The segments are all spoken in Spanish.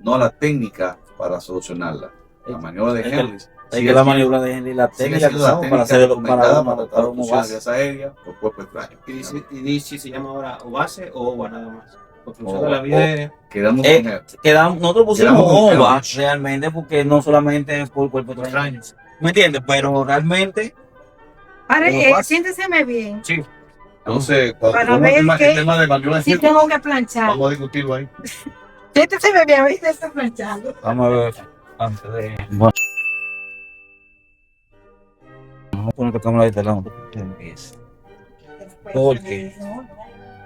no la técnica para solucionarla. La maniobra de Henry. Sigue la maniobra de Henry, la técnica que usamos para hacer para una base aérea por cuerpo extraño. Y dice se llama ahora o base o OVA nada más. Obstrucción de la vía aérea. Nosotros pusimos OVA realmente porque no solamente por cuerpo extraño. ¿Me entiendes? Pero realmente. Siénteseme bien. Sí. Entonces, para ver el tema de maniobra de si tengo que planchar. Vamos a discutirlo ahí. Siénteseme bien, ¿viste? Estoy planchando. Vamos a ver antes de. Bueno. Vamos a poner la cámara de talón. Porque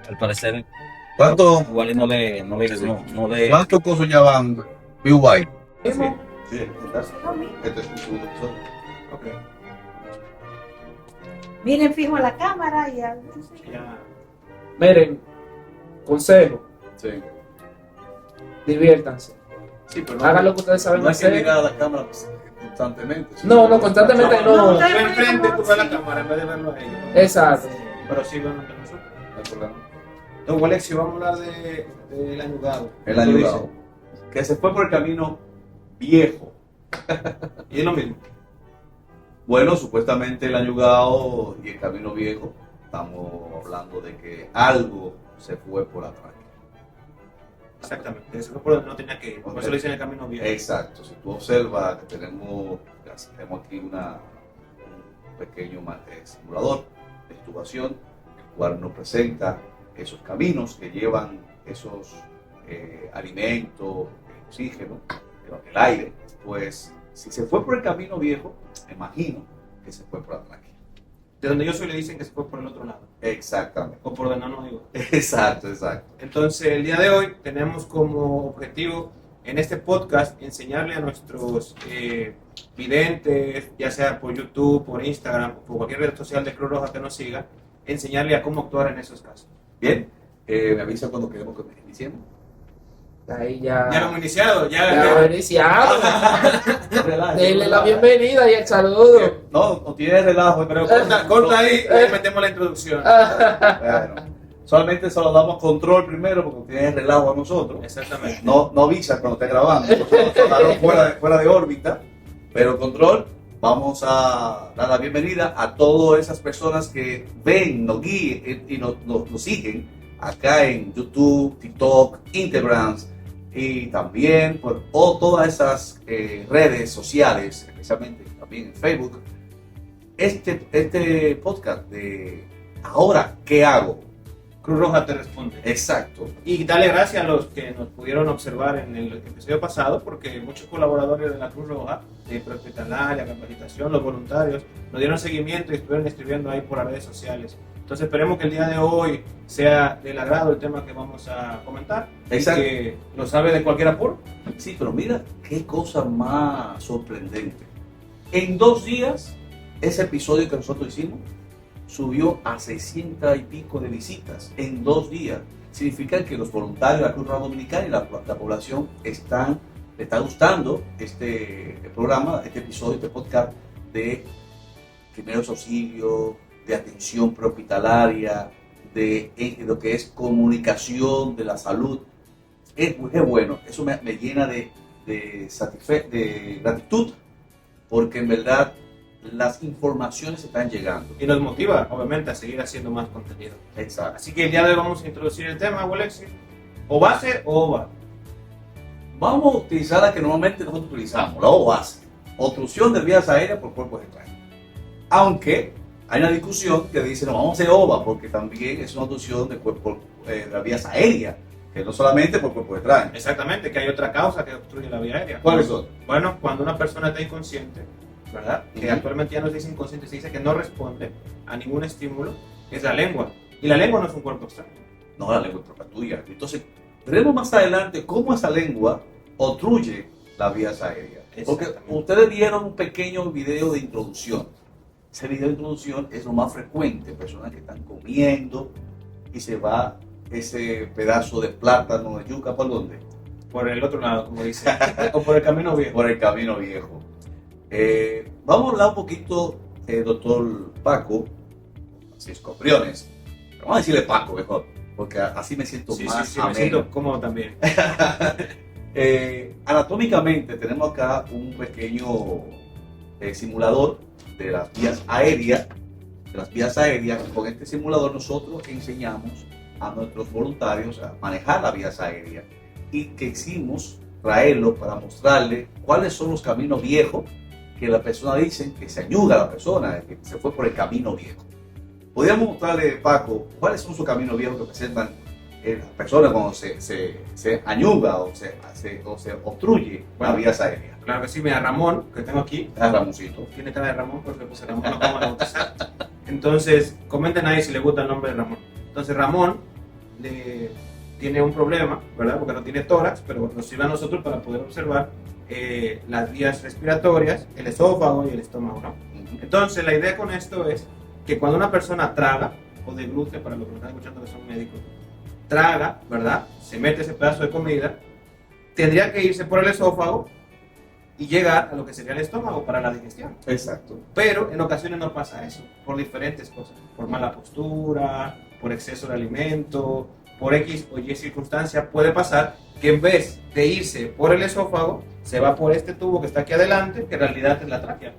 al parecer igual no le ¿Cuántos cosas ya van BY? Sí. Sí, este es un segundo episodio. Okay. Miren fijo a la cámara y Ya. Miren, consejo, Sí. diviértanse. Sí, pero Hagan lo que ustedes saben no hay que hacer. mirar a la cámara constantemente. No, constantemente no. No, Enfrente tú ves la cámara en vez de verlo a ellos. Exacto. Pero sí verlo entre nosotros. No hay problema. Don Alexio, vamos a hablar del ayudado. El ayudado. Que se fue por el camino viejo. Y es lo mismo. Bueno, supuestamente el ayudado y el camino viejo, estamos hablando de que algo se fue por atrás. Exactamente. Eso fue por donde no tenía que ir. Por eso le dicen el camino viejo. Exacto. Si tú observas que tenemos aquí un pequeño simulador de intubación, el cual nos presenta esos caminos que llevan esos alimentos, el oxígeno, el aire. Pues si se fue por el camino viejo, me imagino que se fue por atrás. De donde yo soy le dicen que se fue por el otro lado. Exactamente. O por donde no nos iba. Exacto. Entonces, el día de hoy tenemos como objetivo en este podcast enseñarle a nuestros videntes, ya sea por YouTube, por Instagram, por cualquier red social de Cruz Roja que nos siga, enseñarle a cómo actuar en esos casos. Bien, me avisa cuando queremos que iniciemos. Ahí ya. Ya lo hemos iniciado, Ya lo he iniciado. Denle la bienvenida y el saludo. No tiene relajo, Pero corta ahí y ahí metemos la introducción. Bueno, solamente se lo damos control primero porque tiene relajo a nosotros. Exactamente. No avisa cuando esté grabando, nosotros fuera de órbita, pero control. Vamos a dar la bienvenida a todas esas personas que ven, nos guíen y nos siguen acá en YouTube, TikTok, Instagram y también por todas esas redes sociales, especialmente también en Facebook. Este podcast de Ahora, ¿qué hago? Cruz Roja te responde. Exacto. Y darle gracias a los que nos pudieron observar en el episodio pasado, porque muchos colaboradores de la Cruz Roja, de Prehospitalaria, capacitación, los voluntarios, nos dieron seguimiento y estuvieron escribiendo ahí por las redes sociales. Entonces esperemos que el día de hoy sea del agrado el tema que vamos a comentar. Exacto. Que lo sabe de cualquier apuro. Sí, pero mira qué cosa más sorprendente. En 2 días, ese episodio que nosotros hicimos subió a 600 y pico de visitas en 2 días. Significa que los voluntarios de la Cruz Roja Dominicana y la población le está gustando este programa, este episodio, este podcast de primeros auxilios, de atención prehospitalaria, de lo que es comunicación de la salud. Es bueno, eso me llena de gratitud, porque en verdad las informaciones están llegando. Y nos motiva, obviamente, a seguir haciendo más contenido. Exacto. Así que el día de hoy vamos a introducir el tema, Alexis. O base o OVA. Vamos a utilizar la que normalmente nosotros utilizamos, la OAS, obstrucción de vías aéreas por cuerpos extraños. Aunque hay una discusión que dice, no, vamos a hacer OVA porque también es una obstrucción de las vías aéreas, que no solamente por cuerpos extraños. Exactamente, que hay otra causa que obstruye la vía aérea. ¿Cuáles son? Bueno, cuando una persona está inconsciente, ¿verdad? Que actualmente ya no se dice inconsciente, se dice que no responde a ningún estímulo, es la lengua. Y la lengua no es un cuerpo extraño. No, la lengua es propia tuya. Entonces, veremos más adelante cómo esa lengua obstruye las vías aéreas. Porque ustedes vieron un pequeño video de introducción. Ese video de introducción es lo más frecuente. Personas que están comiendo y se va ese pedazo de plátano, de yuca, ¿por dónde? Por el otro lado, como dice. O por el camino viejo. Por el camino viejo. Vamos a hablar un poquito, doctor Paco Francisco Briones. Vamos a decirle Paco mejor, porque así me siento más me siento cómodo también. Anatómicamente tenemos acá un pequeño simulador de las vías aéreas. Con este simulador nosotros enseñamos a nuestros voluntarios a manejar las vías aéreas y quisimos traerlo para mostrarle cuáles son los caminos viejos que la persona dice que se añuga a la persona, que se fue por el camino viejo. Podríamos mostrarle, Paco, cuáles son esos caminos viejos que presentan las personas cuando se añuga o se obstruye la vía aérea. Claro que sí, mira, Ramón, que tengo aquí, Ramoncito. tiene cara de Ramón porque pues Ramón no vamos a bautizar. Entonces, comenten ahí si les gusta el nombre de Ramón. Entonces, Ramón tiene un problema, ¿verdad? Porque no tiene tórax, pero nos sirve a nosotros para poder observar las vías respiratorias, el esófago y el estómago, ¿no? Entonces, la idea con esto es que cuando una persona traga, o deglute, para los que me están escuchando que son médicos, traga, ¿verdad? Se mete ese pedazo de comida, tendría que irse por el esófago y llegar a lo que sería el estómago para la digestión. Exacto. Pero en ocasiones no pasa eso, por diferentes cosas, por mala postura, por exceso de alimento, por X o Y circunstancia, puede pasar que en vez de irse por el esófago, se va por este tubo que está aquí adelante, que en realidad es la tráquea.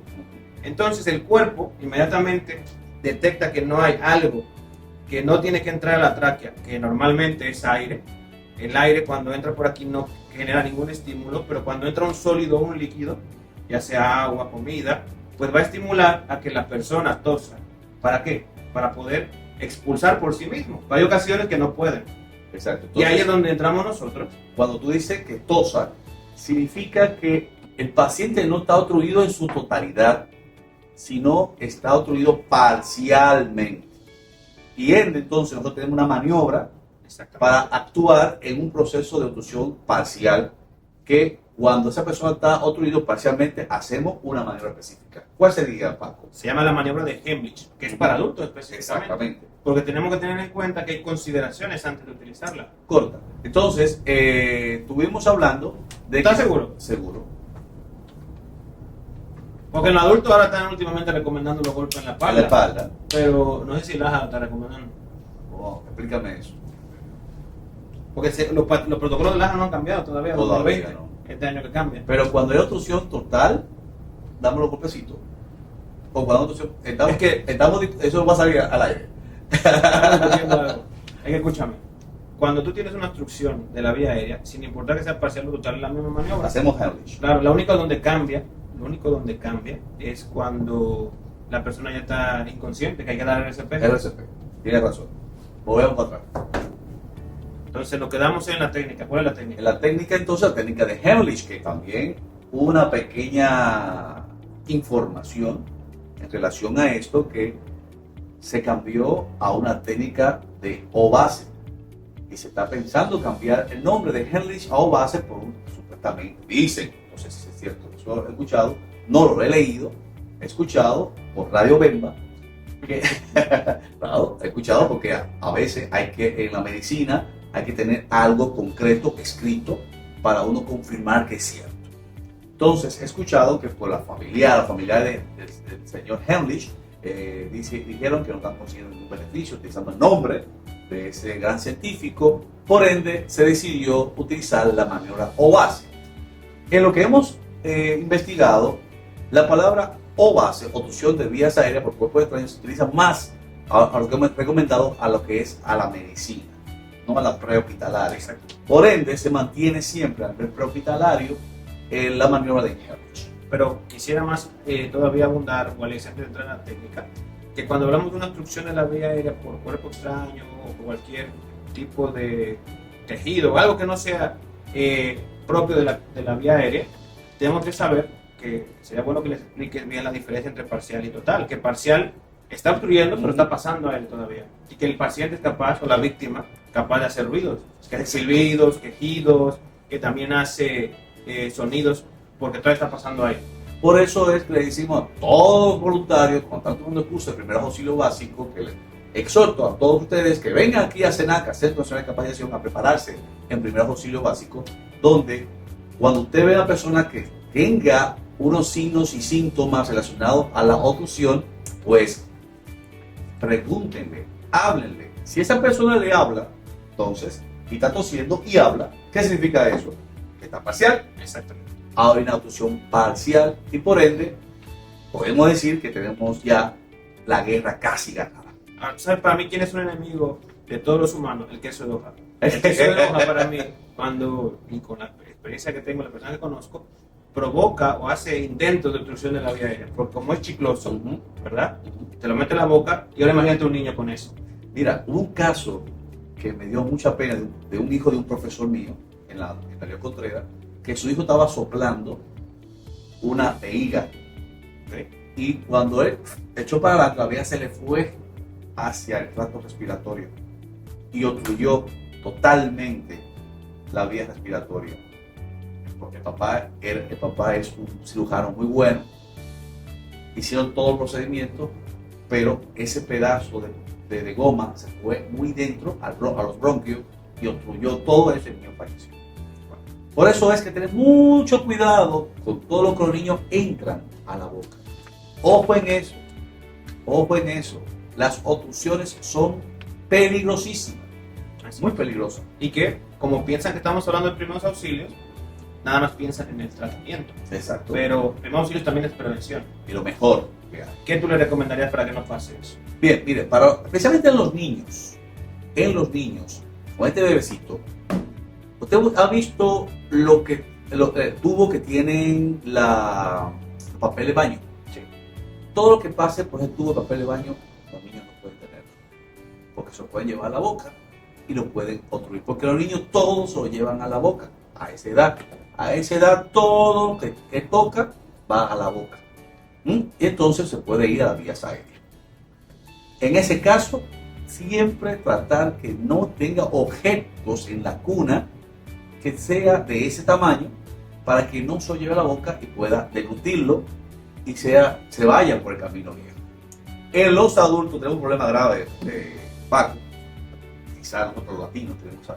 Entonces el cuerpo inmediatamente detecta que no hay algo que no tiene que entrar a la tráquea, que normalmente es aire. El aire cuando entra por aquí no genera ningún estímulo, pero cuando entra un sólido o un líquido, ya sea agua, comida, pues va a estimular a que la persona tosa. ¿Para qué? Para poder expulsar por sí mismo. Hay ocasiones que no pueden. Exacto. Y ahí Entonces, es donde entramos nosotros. cuando tú dices que tosa, significa que el paciente no está obstruido en su totalidad, sino está obstruido parcialmente. Y entonces nosotros tenemos una maniobra para actuar en un proceso de obstrucción parcial, que cuando esa persona está obstruido parcialmente hacemos una maniobra específica. ¿Cuál sería, Paco? Se llama la maniobra de Heimlich, que es para adultos específicamente. Exactamente. Porque tenemos que tener en cuenta que hay consideraciones antes de utilizarla. Corta. Entonces, estuvimos hablando de... ¿Estás seguro? Seguro. Porque en los adultos ahora están últimamente recomendando los golpes en la En espalda. la espalda. Pero no sé si las está recomendando. Oh, explícame eso. Porque los protocolos de LAJA no han cambiado todavía. Todavía 2020, no. Este año que cambia. Pero cuando hay obstrucción total, damos los golpecitos. O cuando hay obstrucción... eso va a salir al aire. Estamos diciendo algo. Es que escúchame. Cuando tú tienes una obstrucción de la vía aérea, sin importar que sea parcial o total, es la misma maniobra. Hacemos Heimlich. Claro, lo único donde cambia es cuando la persona ya está inconsciente, que hay que dar RCP. RCP. Tienes razón. Volvemos para atrás. Entonces nos quedamos en la técnica. ¿Cuál es la técnica? En la técnica, entonces, la técnica de Heimlich, que también una pequeña información en relación a esto, que se cambió a una técnica de O-base. Y se está pensando cambiar el nombre de Heimlich a O-base por supuestamente, dicen, no sé si es cierto, eso lo he escuchado, no lo he leído, he escuchado por Radio Bemba, que, claro, he escuchado porque a veces hay que, en la medicina, hay que tener algo concreto escrito para uno confirmar que es cierto. Entonces, he escuchado que por la familia del señor Heimlich, dijeron que no están consiguiendo ningún beneficio utilizando el nombre de ese gran científico, por ende se decidió utilizar la maniobra O-base. En lo que hemos investigado, la palabra O-base, obstrucción de vías aéreas por cuerpos extraños, se utiliza más a lo que hemos recomendado a lo que es a la medicina, no a la prehospitalaria. Exacto. Por ende, se mantiene siempre al prehospitalario la maniobra de Heimlich. Pero quisiera más todavía abundar, o antes de entrar en la técnica, que cuando hablamos de una obstrucción de la vía aérea por cuerpo extraño o por cualquier tipo de tejido o algo que no sea propio de la vía aérea, tenemos que saber que sería bueno que les expliques bien la diferencia entre parcial y total. Que parcial está obstruyendo, pero está pasando a él todavía. Y que el paciente es capaz, o la víctima, capaz de hacer ruidos, que hace silbidos, quejidos, que también hace sonidos, porque todo está pasando ahí. Por eso es que le decimos a todos los voluntarios, con tanto mundo curso de primeros auxilios básicos, que les exhorto a todos ustedes que vengan aquí a CENACA, Centro Nacional de Capacitación, a prepararse en primeros auxilios básicos, donde cuando usted ve a una persona que tenga unos signos y síntomas relacionados a la obstrucción, pues pregúntenle, háblenle. Si esa persona le habla, entonces, y está tosiendo y habla, ¿qué significa eso? Que está parcial. Exactamente. Ahora hay una obstrucción parcial y por ende podemos decir que tenemos ya la guerra casi ganada. ¿Sabes para mí quién es un enemigo de todos los humanos? El queso de hoja. El queso de hoja para mí, cuando, y con la experiencia que tengo, la persona que conozco, provoca o hace intentos de obstrucción de la vía aérea. Porque como es chicloso, Ujú. ¿verdad? Te lo mete en la boca y ahora imagínate un niño con eso. Mira, hubo un caso que me dio mucha pena de un hijo de un profesor mío en la Leo Contreras, que su hijo estaba soplando una vejiga, ¿Ok? y cuando él echó para adelante, la vejiga se le fue hacia el tracto respiratorio y obstruyó totalmente la vía respiratoria. Porque el papá es un cirujano muy bueno, hicieron todo el procedimiento, pero ese pedazo de goma se fue muy dentro a los bronquios y obstruyó todo eso y el niño falleció. Por eso es que tener mucho cuidado con todo lo que los niños entran a la boca. Ojo en eso, ojo en eso. Las obstrucciones son peligrosísimas, Así. muy peligrosas. Y que, como piensan que estamos hablando de primeros auxilios, nada más piensan en el tratamiento. Exacto. Pero primeros auxilios también es prevención. Y lo mejor que hay. ¿Qué tú le recomendarías para que no pase eso? Bien, mire, especialmente en los niños, con este bebecito, ¿usted ha visto el tubo que tienen el papel de baño? Sí. Todo lo que pase por el tubo de papel de baño, los niños no pueden tenerlo, porque se lo pueden llevar a la boca y lo pueden obstruir, porque los niños todos se lo llevan a la boca, a esa edad. A esa edad todo lo que toca va a la boca. Y entonces se puede ir a las vías aéreas. En ese caso, siempre tratar que no tenga objetos en la cuna que sea de ese tamaño para que no se lo lleve a la boca y pueda deglutirlo y se vaya por el camino viejo. En los adultos tenemos un problema grave de Paco. Quizás nosotros los latinos tenemos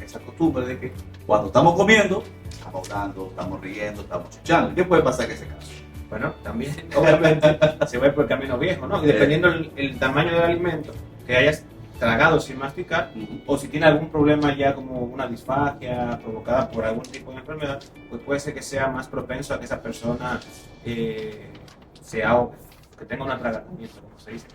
esa costumbre de que cuando estamos comiendo, estamos hablando, estamos riendo, estamos chuchando. ¿Qué puede pasar en ese caso? Bueno, también, obviamente, se va por el camino viejo, ¿no? Y dependiendo el tamaño del alimento que hayas tragado sin masticar, o si tiene algún problema ya como una disfagia provocada por algún tipo de enfermedad, pues puede ser que sea más propenso a que esa persona se ahogue, que tenga un atragantamiento, como se dice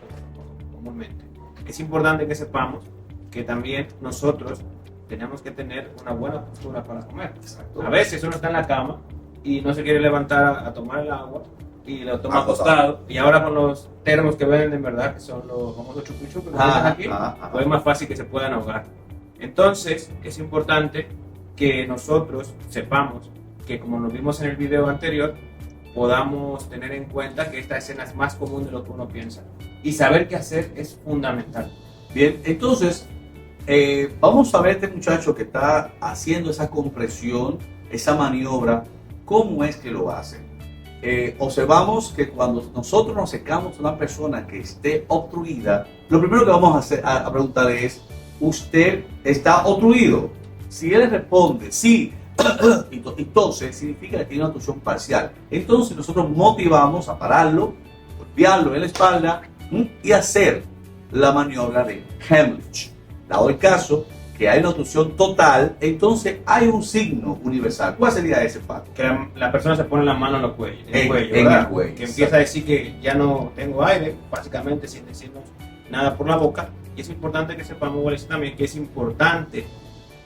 comúnmente. Es importante que sepamos que también nosotros tenemos que tener una buena postura para comer. Exacto. A veces uno está en la cama y no se quiere levantar a tomar el agua y lo toma Acostado. acostado, y ahora con los termos que venden en verdad, que son los famosos chucuchú que venden aquí, pues es más fácil que se puedan ahogar. Entonces es importante que nosotros sepamos que, como nos vimos en el video anterior, podamos tener en cuenta que esta escena es más común de lo que uno piensa, y saber qué hacer es fundamental. Bien, entonces vamos a ver este muchacho que está haciendo esa compresión, esa maniobra, cómo es que lo hace. Observamos que cuando nosotros nos secamos a una persona que esté obstruida, lo primero que vamos a preguntarle es: ¿usted está obstruido? Si él responde sí, entonces significa que tiene una obstrucción parcial. Entonces nosotros motivamos a pararlo, golpearlo en la espalda y hacer la maniobra de Heimlich. Dado el caso que hay una obstrucción total, entonces hay un signo universal. ¿Cuál sería ese, Paco? Que la persona se pone la mano en el cuello, En el ¿verdad? cuello, Que empieza a decir que ya no tengo aire, básicamente sin decirnos nada por la boca. Y es importante que sepamos, Wallace, también que es importante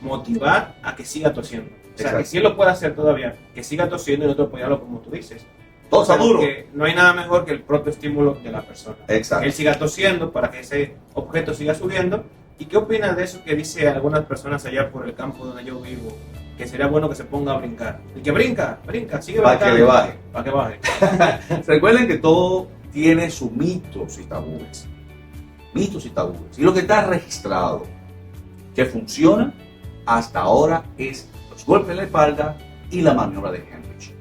motivar a que siga tosiendo. O sea, Exacto. que si él lo puede hacer todavía, que siga tosiendo y nosotros apoyarlo como tú dices. Tosa Pero duro. que no hay nada mejor que el propio estímulo de la persona. Exacto. Que él siga tosiendo para que ese objeto siga subiendo. ¿Y qué opinas de eso que dice algunas personas allá por el campo donde yo vivo? Que sería bueno que se ponga a brincar. El que brinca, sigue Para brincando. que le baje. Para que baje. Recuerden que todo tiene sus mitos y tabúes. Mitos y tabúes. Y lo que está registrado que funciona hasta ahora es los golpes en la espalda y la maniobra de Heimlich.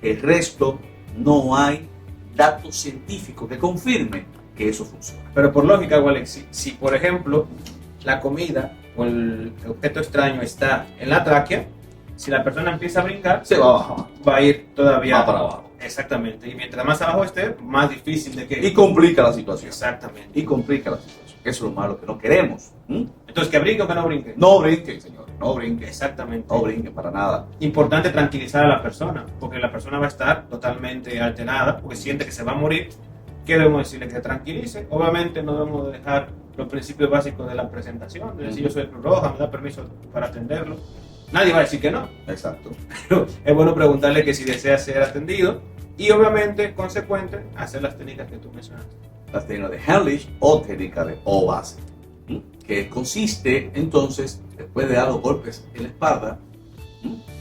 El resto no hay datos científicos que confirmen que eso funciona. Pero por lógica, Alex, si por ejemplo la comida o el objeto extraño está en la tráquea, si la persona empieza a brincar, Se va a bajar. va a ir todavía Va para abajo. Exactamente. Y mientras más abajo esté, más difícil de que... Y complica la situación. Exactamente. Y complica la situación. Eso es lo malo que no queremos. Entonces, ¿que brinque o que no brinque? No brinquen, señores, no brinquen. Exactamente. No brinquen para nada. Importante tranquilizar a la persona, porque la persona va a estar totalmente alterada, porque siente que se va a morir. ¿Qué debemos decirle? Que se tranquilice. Obviamente no debemos de dejar los principios básicos de la presentación, de decir yo soy Cruz Roja, me da permiso para atenderlo. Nadie va a decir que no, Exacto. pero es bueno preguntarle que si desea ser atendido y obviamente, consecuente, hacer las técnicas que tú mencionaste. La técnica de Heimlich o técnica de O base, que consiste entonces, después de dar los golpes en la espalda,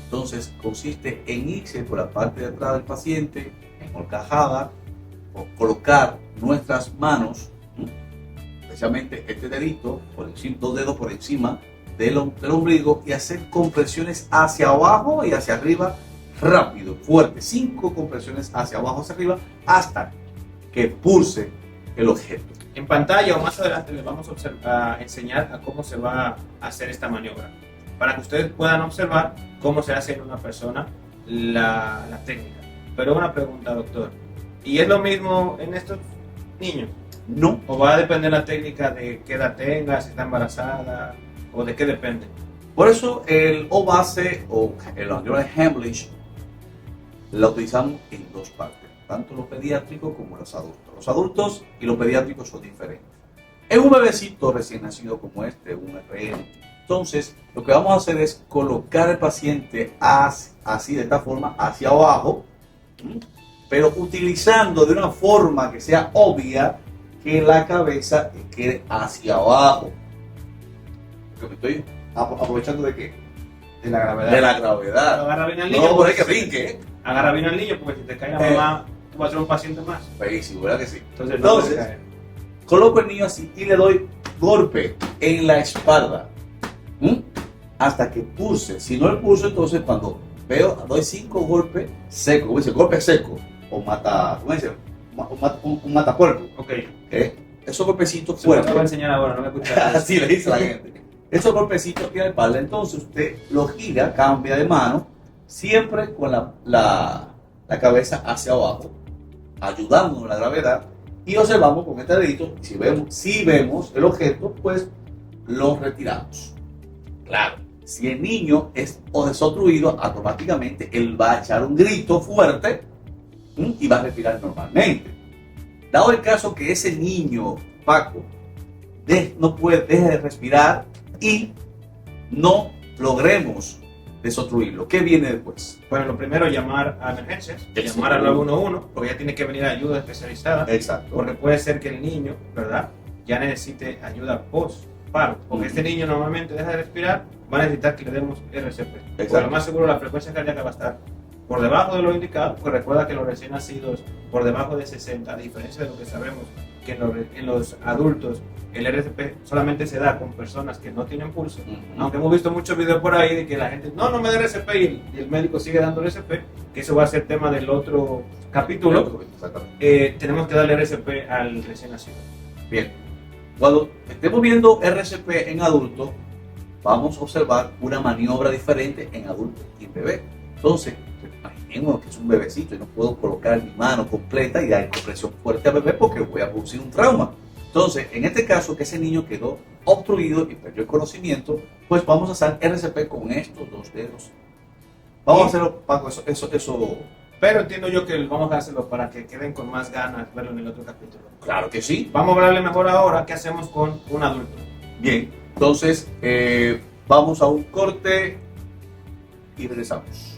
entonces consiste en irse por la parte de atrás del paciente, en horcajada, o colocar nuestras manos, especialmente este dedito, dos dedos por encima del ombligo y hacer compresiones hacia abajo y hacia arriba rápido, fuerte, 5 compresiones hacia abajo, hacia arriba, hasta que pulse el objeto. En pantalla o más adelante les vamos a enseñar a cómo se va a hacer esta maniobra, para que ustedes puedan observar cómo se hace en una persona la técnica. Pero una pregunta, doctor, ¿y es lo mismo en estos niños? No, ¿O va a depender la técnica de qué edad tenga, si está embarazada, o de qué depende? por eso el O base o el maniobra de Heimlich la utilizamos en dos partes, tanto los pediátricos como los adultos. Los adultos y los pediátricos son diferentes. En un bebecito recién nacido como este, un RN, entonces lo que vamos a hacer es colocar al paciente así de esta forma hacia abajo, pero utilizando de una forma que sea obvia que la cabeza quede hacia abajo. Porque me estoy aprovechando de qué? De la gravedad. De la gravedad. Agarra bien al niño. No, por ahí que brinque. Agarra bien al niño, porque si te cae la mamá, tú vas a ser un paciente más. Sí, ¿verdad que sí? Entonces, no Entonces, puede caer. coloco el niño así y le doy golpe en la espalda hasta que pulse. Si no el pulso, entonces cuando veo, doy 5 golpes secos, como dice, golpe seco o mata, ¿cómo dice? Un matacuerpo. Ok. Esos golpecitos Se me lo fuertes. voy a enseñar ahora, no me escuchas. Así le dice la gente. Esos golpecitos aquí en la espalda, entonces usted lo gira, cambia de mano, siempre con la cabeza hacia abajo, ayudándonos en la gravedad, y observamos con este dedito, si vemos el objeto, pues lo retiramos. Claro, si el niño es desobstruido, automáticamente él va a echar un grito fuerte y va a respirar normalmente. Dado el caso que ese niño, Paco, deje de respirar y no logremos desobstruirlo, ¿qué viene después? Bueno, lo primero, llamar a emergencias, Eso. llamar al 911, porque ya tiene que venir ayuda especializada, Exacto. porque puede ser que el niño, ¿verdad?, ya necesite ayuda post-paro, porque este niño normalmente deja de respirar, va a necesitar que le demos RCP. Porque lo más seguro la frecuencia cardíaca va a estar por debajo de lo indicado, porque recuerda que los recién nacidos por debajo de 60, a diferencia de lo que sabemos que en los adultos el RCP solamente se da con personas que no tienen pulso, aunque hemos visto muchos videos por ahí de que la gente no me da RCP y el médico sigue dando RCP, que eso va a ser tema del otro capítulo. Tenemos que darle RCP al recién nacido. Bien, cuando estemos viendo RCP en adultos, vamos a observar una maniobra diferente en adultos y en bebé. Entonces, imaginemos que es un bebecito y no puedo colocar mi mano completa y dar compresión fuerte al bebé porque voy a producir un trauma. Entonces, en este caso que ese niño quedó obstruido y perdió el conocimiento, pues vamos a hacer RCP con estos dos dedos. Vamos a hacerlo, Paco, eso. Pero entiendo yo que vamos a hacerlo para que queden con más ganas verlo en el otro capítulo. Claro que sí. Vamos a hablarle mejor ahora qué hacemos con un adulto. Bien, entonces vamos a un corte y regresamos.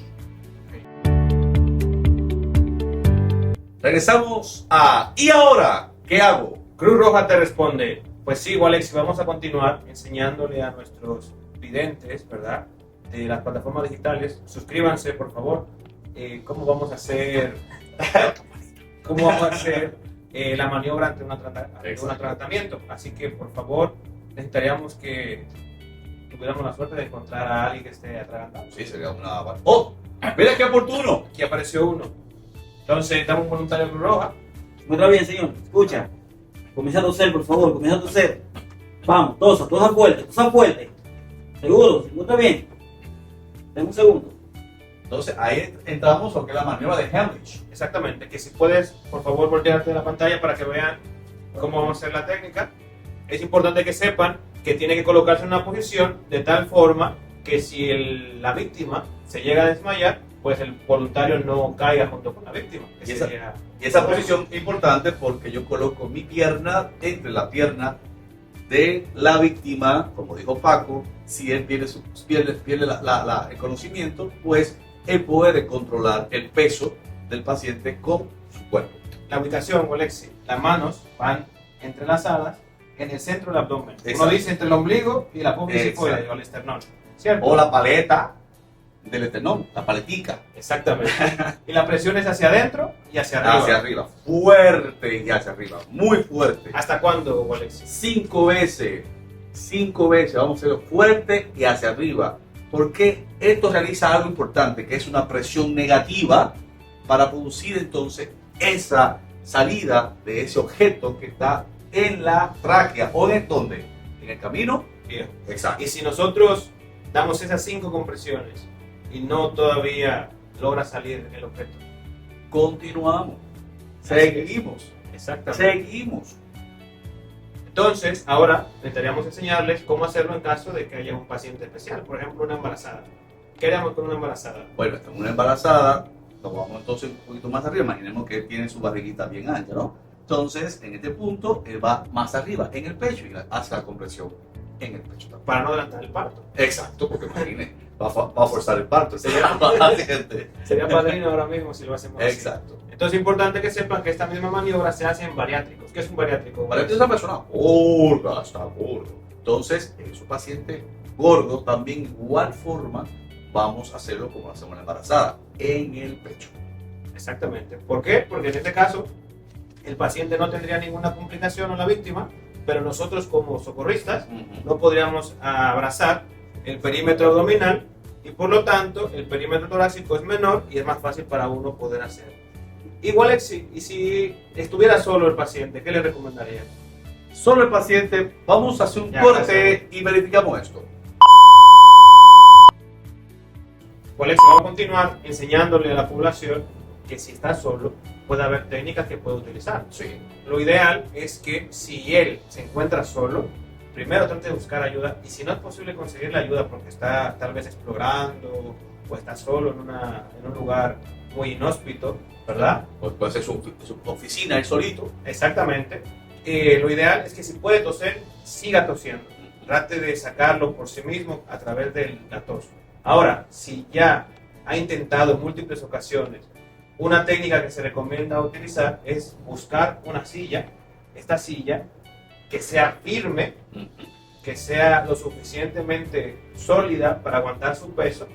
Regresamos a ¿y ahora qué hago? Cruz Roja te responde, pues sí, Alex, vamos a continuar enseñándole a nuestros videntes, ¿verdad?, de las plataformas digitales. Suscríbanse, por favor. ¿Cómo vamos a hacer la maniobra ante un tratamiento? Así que, por favor, necesitaríamos que tuviéramos la suerte de encontrar a alguien que esté atragantado. Sí, sería una... ¡Oh! ¡Mira qué oportuno! Aquí apareció uno. Entonces, damos un voluntario Cruz Roja. Muy bien, señor. Escucha. Comienza a toser, por favor. Comienza a toser. Vamos, tosa fuerte. ¿Seguro? ¿Se encuentra bien? Dame un segundo. Entonces ahí entramos a lo que es la maniobra de Heimlich. Exactamente. Que si puedes, por favor, voltearte de la pantalla para que vean cómo vamos a hacer la técnica. Es importante que sepan que tiene que colocarse en una posición de tal forma que si la víctima se llega a desmayar, pues el voluntario no caiga junto con la víctima. Y esa posición es importante porque yo coloco mi pierna entre la pierna de la víctima, como dijo Paco. Si él pierde el conocimiento, pues él puede controlar el peso del paciente con su cuerpo. La ubicación, Alexi, las manos van entrelazadas en el centro del abdomen. Exacto. Uno dice entre el ombligo y la apófisis o el esternón, ¿cierto? O la paleta del esternón, la paletica. Exactamente. Y la presión es hacia adentro y hacia arriba. Hacia arriba, fuerte y hacia arriba, muy fuerte. ¿Hasta cuándo, Alexi? 5 veces, vamos a hacerlo fuerte y hacia arriba. Porque esto realiza algo importante, que es una presión negativa para producir entonces esa salida de ese objeto que está en la tráquea o en donde, en el camino. Bien. Exacto. Y si nosotros damos esas 5 compresiones y no todavía logra salir el objeto, Continuamos, Así es. seguimos. exactamente. Entonces, ahora necesitaríamos enseñarles cómo hacerlo en caso de que haya un paciente especial, por ejemplo, una embarazada. ¿Qué haríamos con una embarazada? Bueno, esta es una embarazada, lo vamos entonces un poquito más arriba. Imaginemos que él tiene su barriguita bien ancha, ¿no? Entonces, en este punto, él va más arriba, en el pecho, y hace la compresión en el pecho también. Para no adelantar el parto. Exacto, porque imagine, va a forzar el parto. Sería padrino ahora mismo si lo hacemos así. Exacto. Entonces es importante que sepan que esta misma maniobra se hace en bariátricos. ¿Qué es un bariátrico? Para que esa persona gorda, está gordo. Entonces, en su paciente gordo, también igual forma, vamos a hacerlo como lo hacemos en la embarazada, en el pecho. Exactamente. ¿Por qué? Porque en este caso el paciente no tendría ninguna complicación o la víctima, pero nosotros como socorristas no podríamos abrazar el perímetro abdominal y por lo tanto el perímetro torácico es menor y es más fácil para uno poder hacerlo. Igual, y si estuviera solo el paciente, ¿qué le recomendaría? Solo el paciente, vamos a hacer un Ya, corte y verificamos esto. Pues vamos a continuar enseñándole a la población que si está solo puede haber técnicas que puede utilizar. Sí. Lo ideal es que si él se encuentra solo, primero trate de buscar ayuda y si no es posible conseguir la ayuda porque está tal vez explorando o está solo en un lugar muy inhóspito, ¿verdad? Pues puede ser su oficina, él solito. Exactamente. Lo ideal es que si puede toser, siga tosiendo. Trate de sacarlo por sí mismo a través de la tos. Ahora, si ya ha intentado en múltiples ocasiones, una técnica que se recomienda utilizar es buscar una silla, esta silla que sea firme, que sea lo suficientemente sólida para aguantar su peso,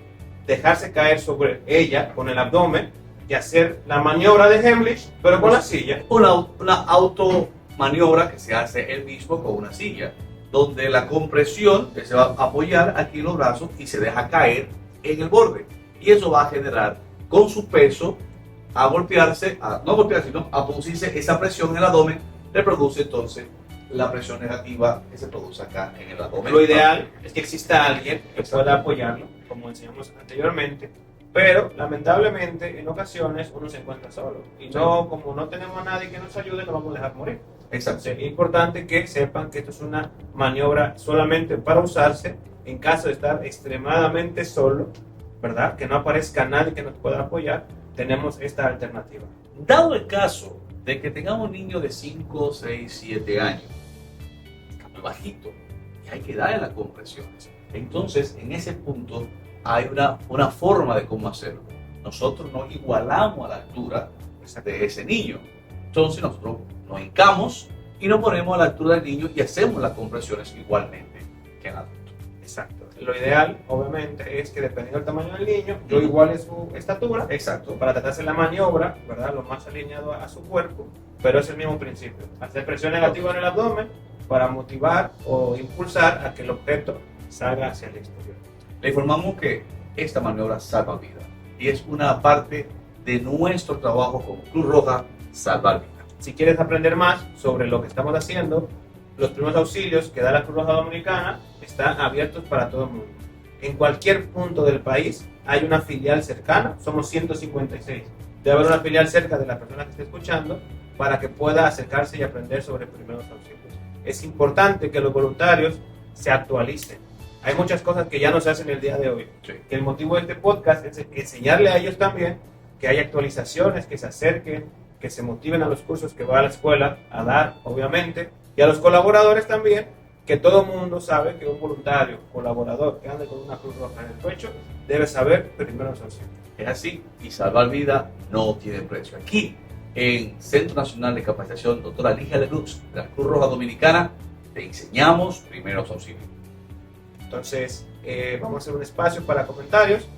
dejarse caer sobre ella con el abdomen y hacer la maniobra de Heimlich, pero con la silla. Una automaniobra que se hace él mismo con una silla, donde la compresión se va a apoyar aquí en los brazos y se deja caer en el borde. Y eso va a generar con su peso a golpearse, sino a producirse esa presión en el abdomen, le produce entonces la presión negativa que se produce acá en el abdomen. Lo ideal es que exista alguien que pueda apoyarlo, como enseñamos anteriormente, pero lamentablemente en ocasiones uno se encuentra solo y no, como no tenemos a nadie que nos ayude, nos vamos a dejar morir. Exacto. Entonces, es importante que sepan que esto es una maniobra solamente para usarse en caso de estar extremadamente solo, ¿verdad? Que no aparezca nadie que nos pueda apoyar, tenemos esta alternativa. Dado el caso de que tengamos un niño de 5, 6, 7 años, muy bajito, y hay que darle las compresiones, entonces en ese punto hay una forma de cómo hacerlo. Nosotros nos igualamos a la altura de ese niño. Entonces nosotros nos hincamos y nos ponemos a la altura del niño y hacemos las compresiones igualmente que el adulto. Exacto. Lo ideal, obviamente, es que dependiendo del tamaño del niño, yo iguale su estatura. Exacto. Para tratar de hacer la maniobra, ¿verdad? Lo más alineado a su cuerpo, pero es el mismo principio. Hacer presión negativa en el abdomen para motivar o impulsar a que el objeto salga hacia el exterior. Le informamos que esta maniobra salva vidas y es una parte de nuestro trabajo como Cruz Roja, salvar vidas. Si quieres aprender más sobre lo que estamos haciendo, los primeros auxilios que da la Cruz Roja Dominicana están abiertos para todo el mundo. En cualquier punto del país hay una filial cercana, somos 156. Debe haber una filial cerca de la persona que esté escuchando para que pueda acercarse y aprender sobre primeros auxilios. Es importante que los voluntarios se actualicen. Hay muchas cosas que ya no se hacen el día de hoy. Sí. El motivo de este podcast es enseñarle a ellos también que hay actualizaciones, que se acerquen, que se motiven a los cursos que va a la escuela a dar, obviamente, y a los colaboradores también, que todo el mundo sabe que un voluntario, colaborador que ande con una Cruz Roja en el pecho, debe saber primeros auxilios. Es así, y salvar vida no tiene precio. Aquí, en Centro Nacional de Capacitación, doctora Ligia Lebrux, de la Cruz Roja Dominicana, te enseñamos primeros auxilios. Entonces, vamos a hacer un espacio para comentarios.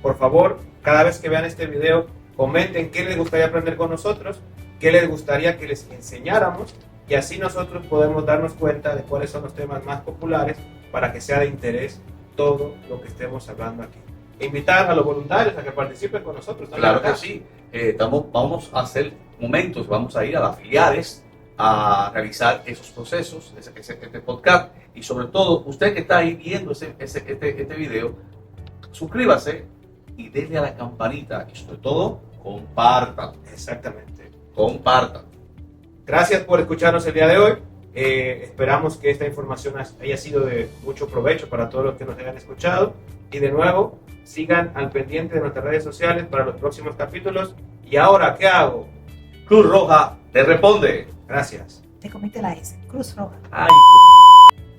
Por favor, cada vez que vean este video, comenten qué les gustaría aprender con nosotros, qué les gustaría que les enseñáramos, y así nosotros podemos darnos cuenta de cuáles son los temas más populares para que sea de interés todo lo que estemos hablando aquí. E invitar a los voluntarios a que participen con nosotros. Claro que sí. Vamos a hacer momentos, vamos a ir a las filiales a realizar esos procesos, este podcast, y sobre todo, usted que está ahí viendo este video, suscríbase y denle a la campanita, y sobre todo, compartan. Exactamente. Compartan. Gracias por escucharnos el día de hoy. Esperamos que esta información haya sido de mucho provecho para todos los que nos hayan escuchado. Y de nuevo, sigan al pendiente de nuestras redes sociales para los próximos capítulos. ¿Y ahora qué hago? Cruz Roja te responde. Gracias. Te comiste la S. Cruz Roja. Ay,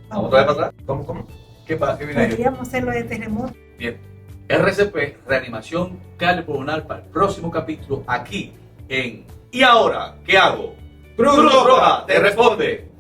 vamos otra vez para atrás. ¿Cómo? ¿Qué pasa? ¿Qué viene ahí? Podríamos hacerlo de terremoto. Bien. RCP, reanimación cardiopulmonar para el próximo capítulo aquí en ¿Y ahora qué hago? Cruz Roja te responde.